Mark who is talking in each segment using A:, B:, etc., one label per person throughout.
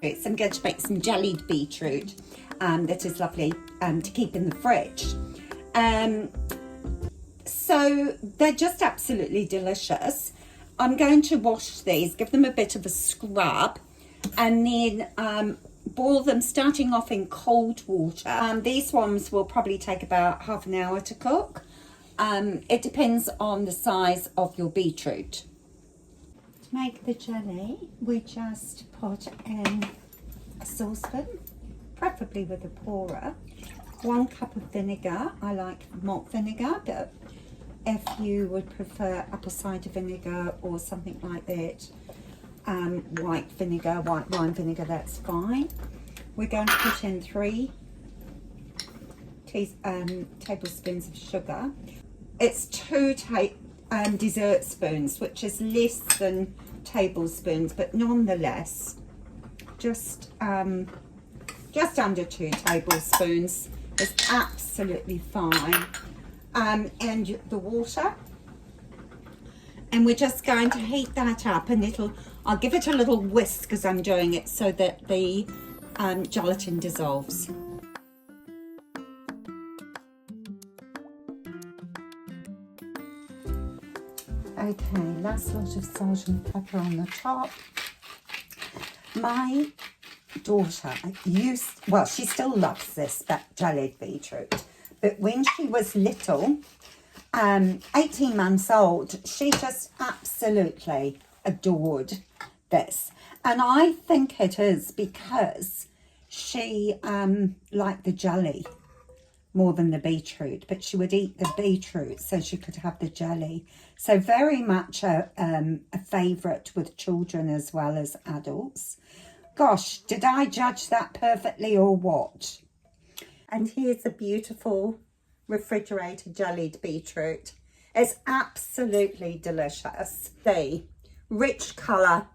A: So I'm going to make some jellied beetroot that is lovely to keep in the fridge. So they're just absolutely delicious. I'm going to wash these, give them a bit of a scrub, and then boil them starting off in cold water. These ones will probably take about half an hour to cook. It depends on the size of your beetroot. To make the jelly, we just put in a saucepan, preferably with a pourer, 1 cup of vinegar. I like malt vinegar, but if you would prefer apple cider vinegar or something like that, white vinegar, white wine vinegar, that's fine. We're going to put in 3 tablespoons of sugar. It's 2 dessert spoons, which is less than tablespoons, but nonetheless, just under 2 tablespoons is absolutely fine. And the water, and we're just going to heat that up, and I'll give it a little whisk as I'm doing it so that the gelatin dissolves. Okay, last lot of salt and pepper on the top. My daughter she still loves this jellied beetroot, but when she was little, 18 months old, she just absolutely adored this. And I think it is because she liked the jelly more than the beetroot, but she would eat the beetroot so she could have the jelly. So very much a favourite with children as well as adults. Gosh, did I judge that perfectly or what? And here's a beautiful refrigerated jellied beetroot. It's absolutely delicious. The rich colour,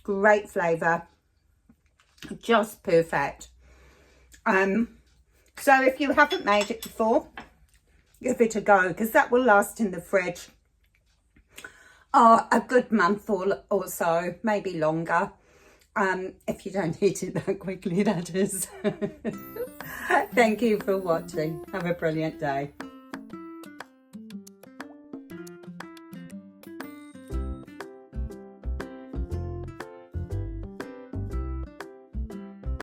A: great flavour, just perfect. So if you haven't made it before, give it a go, because that will last in the fridge a good month or so, maybe longer. If you don't eat it that quickly, that is. Thank you for watching. Have a brilliant day.